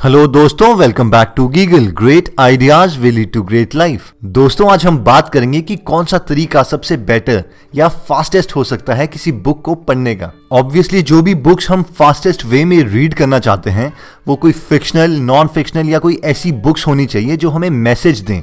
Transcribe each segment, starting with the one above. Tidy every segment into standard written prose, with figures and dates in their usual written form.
Hello दोस्तों, welcome back to Giggle. Great ideas will lead to great life. दोस्तों, आज हम बात करेंगे कि कौन सा तरीका सबसे बेटर या फास्टेस्ट हो सकता है किसी बुक को पढ़ने का। ऑब्वियसली जो भी बुक्स हम फास्टेस्ट वे में रीड करना चाहते हैं वो कोई फिक्शनल, नॉन फिक्शनल या कोई ऐसी बुक्स होनी चाहिए जो हमें मैसेज दें,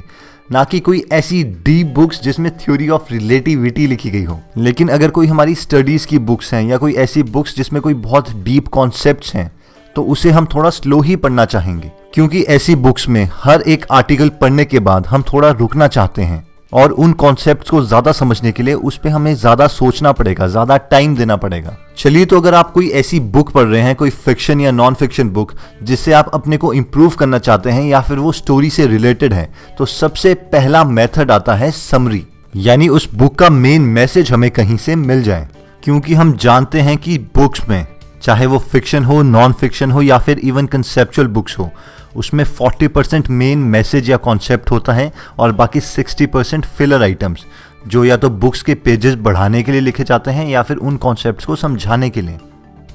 ना कि कोई ऐसी डीप बुक्स जिसमें थ्योरी ऑफ रिलेटिविटी लिखी गई हो। लेकिन अगर कोई हमारी स्टडीज की बुक्स हैं या कोई ऐसी बुक्स जिसमें कोई बहुत डीप कॉन्सेप्ट्स हैं तो उसे हम थोड़ा स्लो ही पढ़ना चाहेंगे, क्योंकि ऐसी बुक्स में हर एक आर्टिकल पढ़ने के बाद हम थोड़ा रुकना चाहते हैं और उन कॉन्सेप्ट्स को ज्यादा समझने के लिए उस पे हमें ज्यादा सोचना पड़ेगा, ज्यादा टाइम देना पड़ेगा। चलिए, तो अगर आप कोई ऐसी बुक पढ़ रहे हैं, कोई फिक्शन या नॉन फिक्शन बुक जिससे आप अपने को इम्प्रूव करना चाहते हैं या फिर वो स्टोरी से रिलेटेड है, तो सबसे पहला मेथड आता है समरी, यानी उस बुक का मेन मैसेज हमें कहीं से मिल जाए। क्योंकि हम जानते हैं कि बुक्स में, चाहे वो फिक्शन हो, नॉन फिक्शन हो या फिर इवन कंसेप्चुअल बुक्स हो, उसमें 40% मेन मैसेज या कॉन्सेप्ट होता है और बाकी 60% फिलर आइटम्स, जो या तो बुक्स के पेजेस बढ़ाने के लिए लिखे जाते हैं या फिर उन कॉन्सेप्ट्स को समझाने के लिए।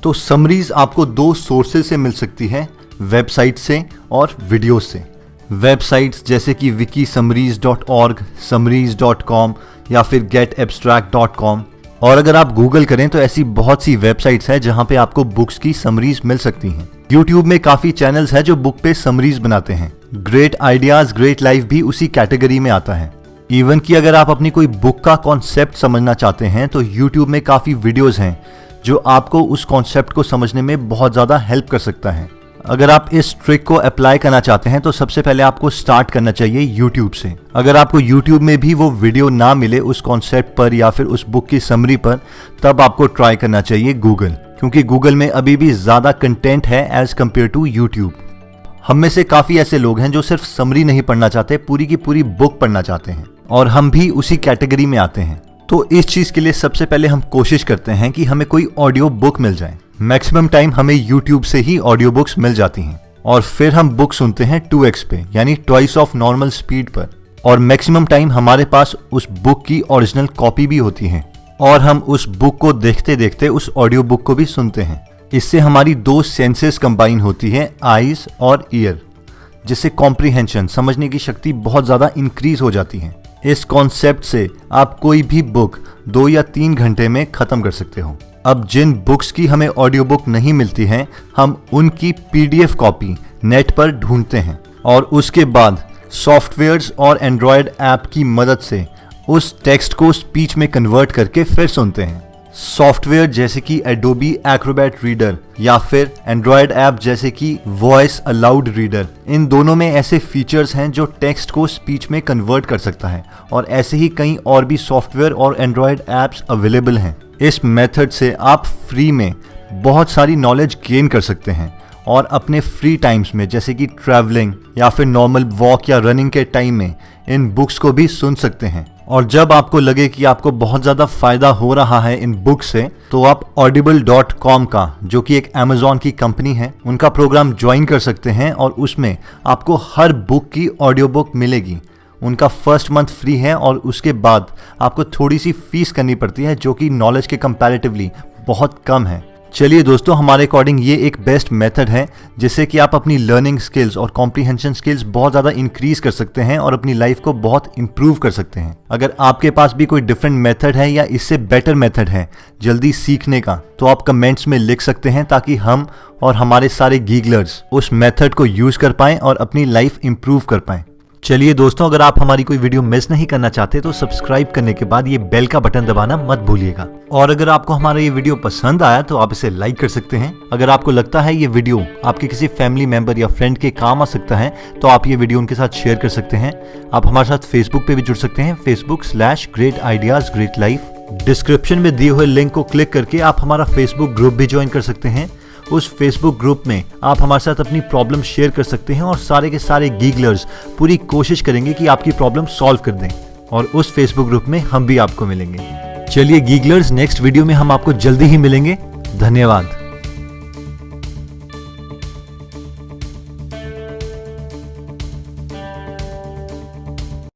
तो समरीज आपको दो सोर्सेज से मिल सकती है, वेबसाइट से और वीडियो से। वेबसाइट्स जैसे कि wikisummaries.org, summaries.com या फिर getabstract.com। और अगर आप गूगल करें तो ऐसी बहुत सी वेबसाइट्स हैं जहां पे आपको बुक्स की समरीज मिल सकती हैं। यूट्यूब में काफी चैनल्स हैं जो बुक पे समरीज बनाते हैं। ग्रेट आइडियाज ग्रेट लाइफ भी उसी कैटेगरी में आता है। इवन कि अगर आप अपनी कोई बुक का कॉन्सेप्ट समझना चाहते हैं तो यूट्यूब में काफी वीडियोज हैं जो आपको उस कॉन्सेप्ट को समझने में बहुत ज्यादा हेल्प कर सकता है। अगर आप इस ट्रिक को अप्लाई करना चाहते हैं तो सबसे पहले आपको स्टार्ट करना चाहिए यूट्यूब से। अगर आपको यूट्यूब में भी वो वीडियो ना मिले उस कॉन्सेप्ट पर या फिर उस बुक की समरी पर, तब आपको ट्राई करना चाहिए गूगल, क्योंकि गूगल में अभी भी ज्यादा कंटेंट है एज कम्पेयर टू यूट्यूब। हम में से काफी ऐसे लोग हैं जो सिर्फ समरी नहीं पढ़ना चाहते, पूरी की पूरी बुक पढ़ना चाहते हैं, और हम भी उसी कैटेगरी में आते हैं। तो इस चीज के लिए सबसे पहले हम कोशिश करते हैं कि हमें कोई ऑडियो बुक मिल जाए। मैक्सिमम टाइम हमें YouTube से ही ऑडियो बुक्स मिल जाती हैं और फिर हम बुक सुनते हैं 2x पे, यानी ट्वाइस ऑफ नॉर्मल स्पीड पर। और मैक्सिमम टाइम हमारे पास उस बुक की ओरिजिनल कॉपी भी होती है और हम उस बुक को देखते देखते उस ऑडियो बुक को भी सुनते हैं। इससे हमारी दो सेंसेस कंबाइन होती है, आईज और ईयर, जिससे कॉम्प्रिहेंशन, समझने की शक्ति बहुत ज्यादा इंक्रीज हो जाती है। इस कॉन्सेप्ट से आप कोई भी बुक 2 या 3 घंटे में खत्म कर सकते हो। अब जिन बुक्स की हमें ऑडियो बुक नहीं मिलती है, हम उनकी PDF कॉपी नेट पर ढूंढते हैं और उसके बाद सॉफ्टवेयर्स और एंड्रॉयड ऐप की मदद से उस टेक्स्ट को स्पीच में कन्वर्ट करके फिर सुनते हैं। सॉफ्टवेयर जैसे कि Adobe Acrobat रीडर या फिर एंड्रॉयड ऐप जैसे कि वॉइस अलाउड रीडर, इन दोनों में ऐसे फीचर्स हैं जो टेक्स्ट को स्पीच में कन्वर्ट कर सकता है, और ऐसे ही कई और भी सॉफ्टवेयर और एंड्रॉयड ऐप्स अवेलेबल हैं। इस मेथड से आप फ्री में बहुत सारी नॉलेज गेन कर सकते हैं और अपने फ्री टाइम्स में, जैसे कि ट्रैवलिंग या फिर नॉर्मल वॉक या रनिंग के टाइम में, इन बुक्स को भी सुन सकते हैं। और जब आपको लगे कि आपको बहुत ज्यादा फायदा हो रहा है इन बुक से, तो आप audible.com का, जो कि एक Amazon की कंपनी है, उनका प्रोग्राम ज्वाइन कर सकते हैं और उसमें आपको हर बुक की ऑडियो बुक मिलेगी। उनका फर्स्ट मंथ फ्री है और उसके बाद आपको थोड़ी सी फीस करनी पड़ती है, जो कि नॉलेज के कंपैरेटिवली बहुत कम है। चलिए दोस्तों, हमारे अकॉर्डिंग ये एक बेस्ट मेथड है जिससे कि आप अपनी लर्निंग स्किल्स और कॉम्प्रिहेंशन स्किल्स बहुत ज़्यादा इंक्रीज कर सकते हैं और अपनी लाइफ को बहुत इंप्रूव कर सकते हैं। अगर आपके पास भी कोई डिफरेंट मेथड है या इससे बेटर मेथड है जल्दी सीखने का, तो आप कमेंट्स में लिख सकते हैं ताकि हम और हमारे सारे गीगलर्स उस मेथड को यूज कर पाएं और अपनी लाइफ इंप्रूव कर पाएं। चलिए दोस्तों, अगर आप हमारी कोई वीडियो मिस नहीं करना चाहते तो सब्सक्राइब करने के बाद ये बेल का बटन दबाना मत भूलिएगा। और अगर आपको हमारा ये वीडियो पसंद आया तो आप इसे लाइक कर सकते हैं। अगर आपको लगता है ये वीडियो आपके किसी फैमिली मेंबर या फ्रेंड के काम आ सकता है तो आप ये वीडियो उनके साथ शेयर कर सकते हैं। आप हमारे साथ फेसबुक पे भी जुड़ सकते हैं, Facebook/Great Ideas Great Life। Description में दिए हुए लिंक को क्लिक करके आप हमारा फेसबुक ग्रुप भी ज्वाइन कर सकते हैं। उस फेसबुक ग्रुप में आप हमारे साथ अपनी प्रॉब्लम शेयर कर सकते हैं और सारे के सारे गीगलर्स पूरी कोशिश करेंगे कि आपकी प्रॉब्लम सॉल्व कर दें, और उस फेसबुक ग्रुप में हम भी आपको मिलेंगे। चलिए गीगलर्स, नेक्स्ट वीडियो में हम आपको जल्दी ही मिलेंगे। धन्यवाद।